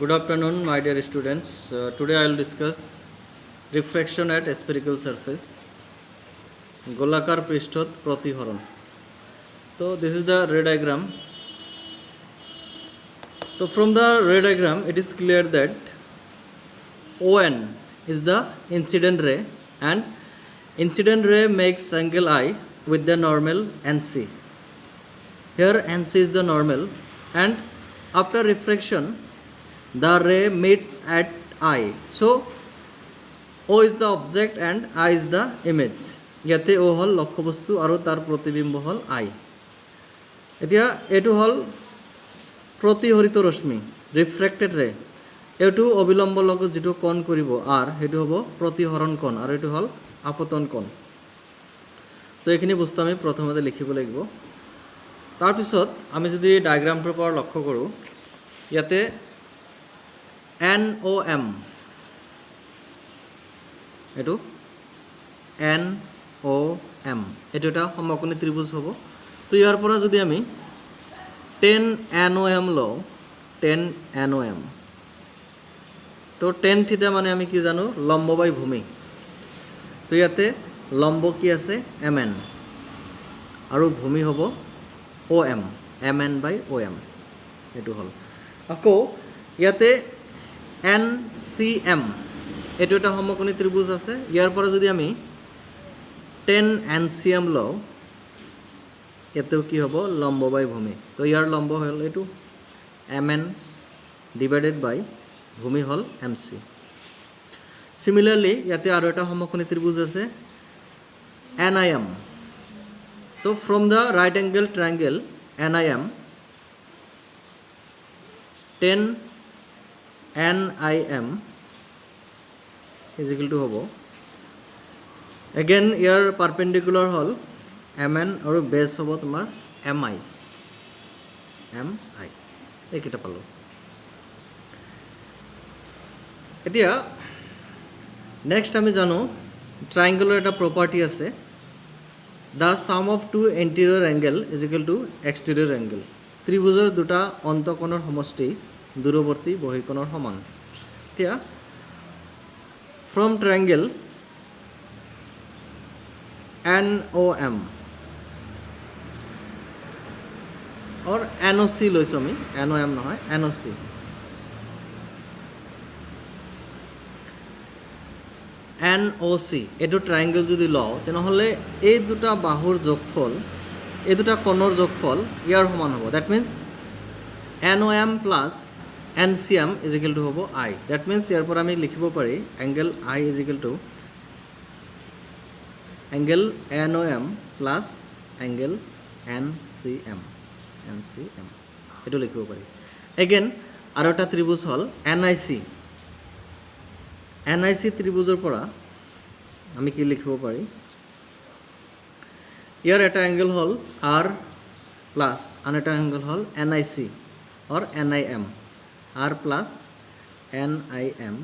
Good afternoon, my dear students. Today I will discuss refraction at spherical surface. গোলাকার পৃষ্ঠত প্রতিহরণ. So this is the ray diagram. So from the ray diagram, it is clear that ON is the incident ray, and incident ray makes angle I with the normal NC. Here NC is the normal, and after refraction, the ray meets at I. So O is the object and I is the image. ইয়াতে O হল লক্ষ্যবস্তু আৰু তাৰ প্ৰতিবিম্ব হল I. এতিয়া এটো হল প্ৰতিহৰিত ৰশ্মি, ৰিফ্ৰেক্টেড ৰে. এটো অবিলম্ব লগত যেটো কোণ কৰিব R, হেতু হ'ব প্ৰতিহৰণ কোণ, আৰু এটো হল আপতন কোণ. তো এইখিনি বস্তু আমি প্ৰথমতে লিখিব লাগিব. তাৰ পিছত আমি যদি ডায়াগ্ৰামটোৰ পৰা লক্ষ্য কৰো, ইয়াতে NOM এটো NOM এটো এটা সমকোণী ত্ৰিভুজ হ'ব. তো ইয়াৰ পৰা যদি আমি 10 NOM লওঁ, 10 NOM, তো 10 থিটা মানে আমি কি জানো, লম্ব বাই ভূমি. তো ইয়াতে লম্ব কি আছে, MN, আৰু ভূমি হ'ব OM, MN বাই OM এটো হল. আকৌ ইয়াতে NCM এটো এটা সমকোণী ত্ৰিভুজ আছে. ইয়াৰ পৰা যদি আমি 10 NCM লওঁ, এতেও কি হ'ব, লম্ব বাই ভূমি. তো ইয়াৰ লম্ব হল এটো MN ডিভাইডেড বাই ভূমি হল MC. সিমিলাৰলি ইয়াতে আৰু এটা সমকোণী ত্ৰিভুজ আছে NIM. তো from the right angle triangle NIM, 10 NIM is equal to হ'ব, again ইয়াৰ পাৰপেন্ডিকুলাৰ হল MN আৰু বেস হ'ব তোমাৰ MI. এইকেইটা পালো. এতিয়া নেক্সট আমি জানো ট্ৰায়াঙ্গেলৰ এটা প্ৰপাৰ্টি আছে, the sum of two interior angle is equal to exterior angle. ত্ৰিভুজৰ দুটা অন্তঃকোণৰ সমষ্টি দূৰৱৰ্তী বহিকোণৰ সমান. এতিয়া from triangle NOM or NOC লৈছো আমি, NOM নহয়, NOC. NOC এটো ট্রায়াঙ্গেল যদি লওঁ, তেনেহলে এই দুটা বাহুৰ যোগফল, এই দুটা কোণৰ যোগফল ইয়াৰ সমান হ'ব. That means NOM plus NCM is equal to হ'ব I. দ্যাট মিন্স ইয়াৰ পৰা আমি লিখিব পাৰি angle I is equal to angle NOM plus angle NCM. এটো লিখিব পাৰি. এগেইন আৰু এটা ত্ৰিভুজ হল NIC. NIC ত্ৰিভুজৰ পৰা আমি কি লিখিব পাৰি, ইয়াৰ এটা অ্যাঙ্গেল হল R প্লাস আন এটা angle hall NIC or NIM, R plus NIM.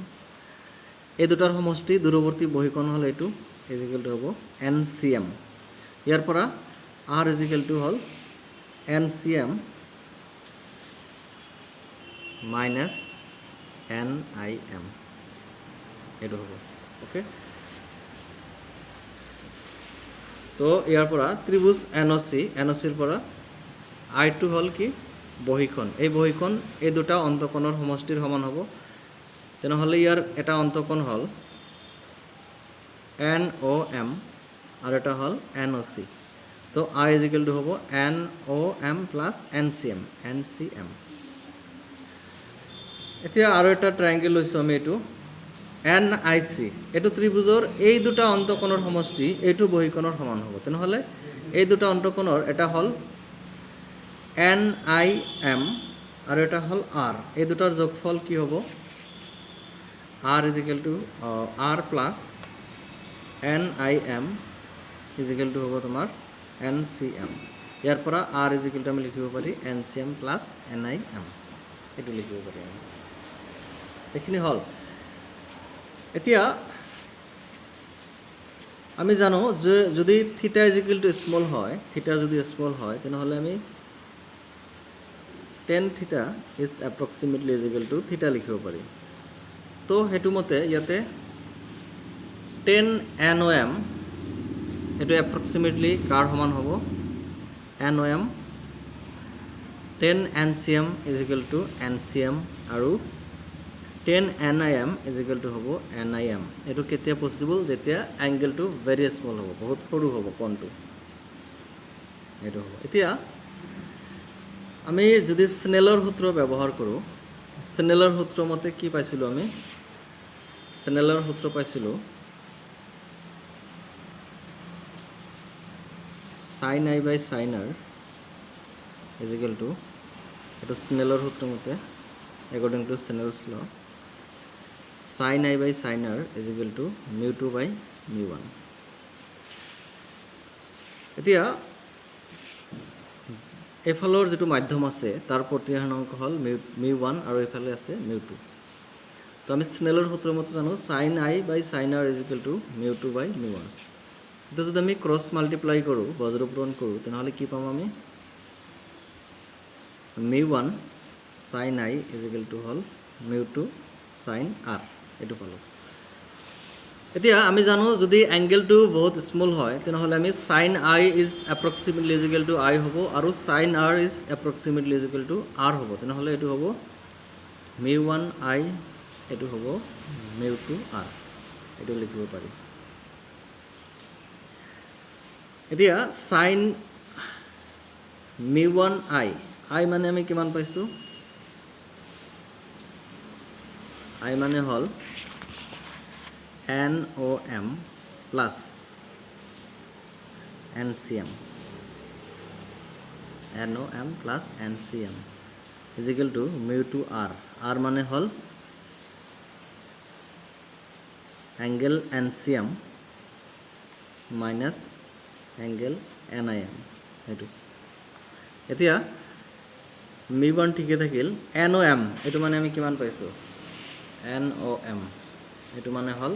এই দুটাৰ সমষ্টি দূৰৱৰ্তী বহিকোণ হল এটো is equal to হ'ব NCM. ইয়াৰ পৰা R is equal to hall NCM minus NIM. এটো হ'ব. ওকে, তো ইয়াৰ পৰা ত্ৰিভুজ NOCৰ পৰা I2 হল কি, বহিকোণ. এই বহিকোণ এই দুটা অন্তঃকোণৰ সমষ্টিৰ সমান হ'ব. তেনেহলে ইয়াৰ এটা অন্তঃকোণ হল NOM আৰু এটা হল NOC. তো I is equal to হ'ব NOM plus NCM. এতিয়া আৰু এটা ট্ৰায়াঙ্গেল লৈছো আমি, এটো NIC. এটো ত্ৰিভুজৰ এই দুটা অন্তঃকোণৰ সমষ্টি এইটো বহিকোণৰ সমান হ'ব. তেনেহলে এই দুটা অন্তঃকোণৰ এটা হল NIM আৰু এটা হল R. এই দুটাৰ যোগফল কি হ'ব, R is equal to R plus NIM is equal to হ'ব তোমাৰ NCM. ইয়াৰ পৰা R is equal to আমি লিখিব পাৰি NCM plus NIM. এটো লিখিব পাৰি আমি. এইখিনি হল. এতিয়া আমি জানো যে যদি থিটা ইজ ইকুয়াল টু স্মল হয়, থিটা যদি স্মল হয়, তেনেহলে আমি tan theta is approximately is equal to theta লিখিব পাৰি তো হেতু মতে ইয়াতে 10 NOM এটো approximately কাৰ সমান হ'ব NOM 10 NCM is equal to NCM আৰু 10 NIM is equal to হ'ব NIM এটো কেতিয়া পসিবল যেতিয়া অ্যাঙ্গেল টু ভেরি স্মল হ'ব বহুত সৰু হ'ব কোণটো এটো হ'ব এতিয়া আমি যদি স্নেলৰ সূত্ৰ ব্যৱহাৰ কৰো স্নেলৰ সূত্ৰ মতে কি পাইছিলো আমি স্নেলৰ সূত্ৰ পাইছিলো sin I by sin R is equal to এটো স্নেলৰ সূত্ৰ মতে according to Snell's law sin I by sin R is equal to mu 2 by mu 1 এতিয়া এফালৰ যেটো মাধ্যম আছে তাৰ প্ৰতিহানাংক হল mu 1 আৰু এফালে আছে mu 2 তো আমি স্নেলৰ সূত্ৰ মতে জানো sin I by sin R is equal to mu 2 by mu 1 তো যদি আমি ক্রস মাল্টিপ্লাই কৰো বজ্ৰপূৰণ কৰো তেনহলে কি পাম আমি mu 1 sin I is equal to hall mu 2 sin R এটো পালো এতিয়া আমি জানো যদি অ্যাঙ্গেলটো বহুত স্মল হয় তেনহলে আমি sin I is approximately is equal to I হ'ব আৰু sin R is approximately is equal to R হ'ব তেনহলে এটো হ'ব mu 1 I এটো হ'ব mu 2 R এটো লিখিব পাৰি এতিয়া sin mu 1 I মানে আমি কিমান পাইছো I মানে হল NOM plus NCM NOM plus NCM is equal to mu 2 R R মানে হল angle NCM minus angle NIM এটো এতিয়া mu 1 ঠিকে থাকিল NOM এটো মানে আমি কিমান পাইছো NOM এটো মানে হল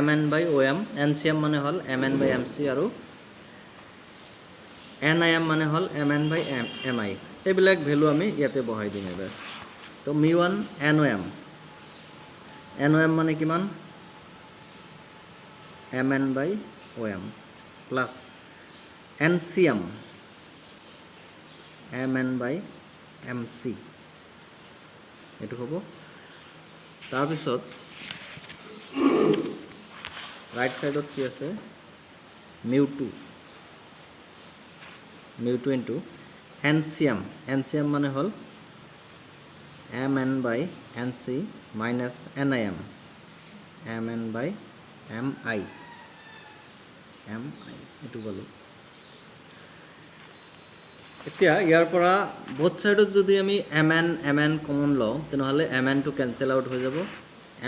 MN by OM NCM মানে হল MN by MC আৰু NIM মানে হল MN by MI এবিলাক ভ্যালু আমি ইয়াতে বহাই দিম এবাৰ তো mu 1 NOM মানে কিমান MN by OM plus NCM MN by MC এটো হ'ব তাৰ পিছত রাইট সাইডত কি আছে mu 2 into NCM মানে হল MN by NC minus NIM MN by MI এটো বলো এতিয়া ইয়াৰ পৰা বোথ সাইডত যদি আমি MN কমন লও তেনহলে MN টো ক্যান্সেল আউট হৈ যাব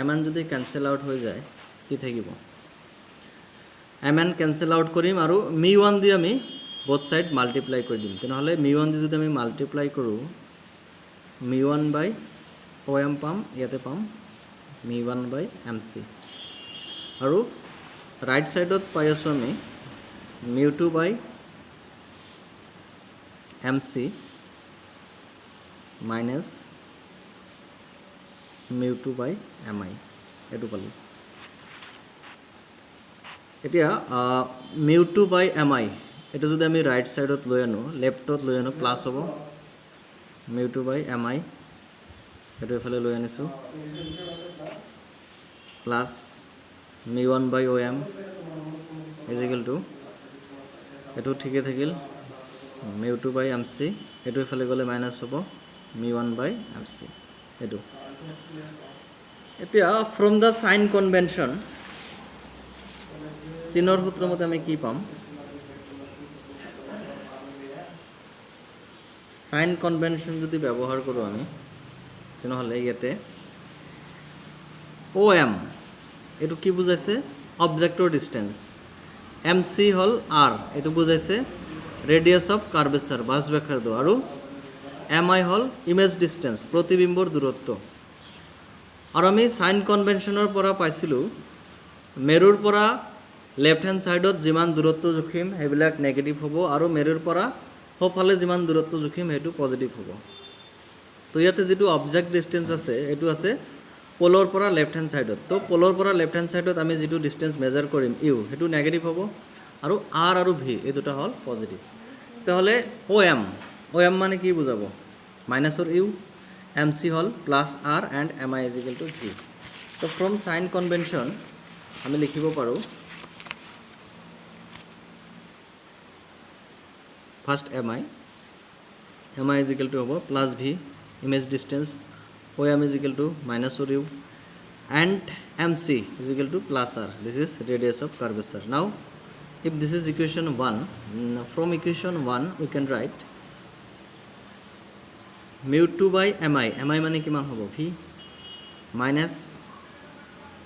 MN যদি ক্যান্সেল আউট হৈ যায় কি থাকিব MN ক্যান্সেল আউট কৰিম আৰু mu 1 দি আমি বোথ সাইড মাল্টিপ্লাই কৰি দিম তেনহলে mu 1 দি যদি আমি মাল্টিপ্লাই কৰো mu 1 by OM পাম ইয়াতে পাম mu 1 by MC আৰু রাইট সাইডত পাই আছো আমি mu 2 by MC minus mu 2 by MI এটো পালো এতিয়া mu 2 by MI এটো যদি আমি রাইট সাইডত লৈ আনো লেফটত লৈ আনো প্লাস হ'ব mu 2 by MI এটো এফালে লৈ আনিছো plus mu 1 by OM is equal to এটো ঠিকে থাকিল mu 2 by MC এটো এফালে গলে মাইনাস হ'ব mu 1 by MC এটো এতিয়া from the sign convention চিনৰ সূত্ৰ মতে আমি কি পাম সাইন কনভেনশন যদি ব্যবহাৰ কৰো আমি তেনহলে ইয়াতে OM এটো কি বুজাইছে অবজেক্টৰ ডিসটেন্স MC হল R এটো বুজাইছে ৰেডিয়াস অফ কাৰ্ভেচাৰ বাস ব্যাখ্যাৰ দো আৰু MI হল ইমেজ ডিসটেন্স প্ৰতিবিম্বৰ দূৰত্ব আৰু আমি সাইন কনভেনশনৰ পৰা পাইছিলো মেৰুৰ পৰা লেফট হ্যান্ড সাইডত যিমান দূৰত্ব জুখিম হেবিলাক নেগেটিভ হ'ব আৰু মেৰুৰ পৰা সোঁফালে যিমান দূৰত্ব জুখিম হেতু পজিটিভ হ'ব তো ইয়াতে যেটো অবজেক্ট ডিস্টেন্স আছে এটো আছে পোলৰ পৰা লেফট হ্যান্ড সাইডত তো পোলৰ পৰা লেফট হ্যান্ড সাইডত আমি যেটো ডিস্টেন্স মেজাৰ কৰিম ইউ হেতু নেগেটিভ হ'ব আৰু r আৰু v এই দুটা হল পজিটিভ তাহলে OM মানে কি বুঝাবো মাইনাসৰ ইউ MC হল plus r and mi is equal to v তো from sign convention আমি লিখিব পাৰো first mi is equal to hobo plus v image distance OM is equal to minus or u and MC is equal to plus r. This is radius of curvature. Now if this is equation 1, from equation 1 we can write mu 2 by mi মানে কিমান হ'ব v minus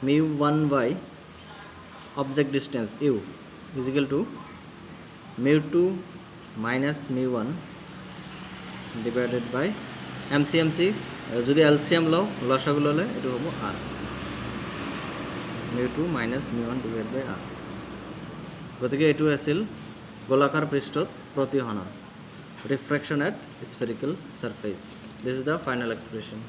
mu 1 by object distance u is equal to mu 2 minus mu 1 divided by MC যদি LCM লও লসাগু ললে এটো হ'ব r mu 2 minus mu 1 divided by r গতিকে এটো আছিল গোলাকাৰ পৃষ্ঠত প্ৰতিহনন refraction at spherical surface. This is the final expression.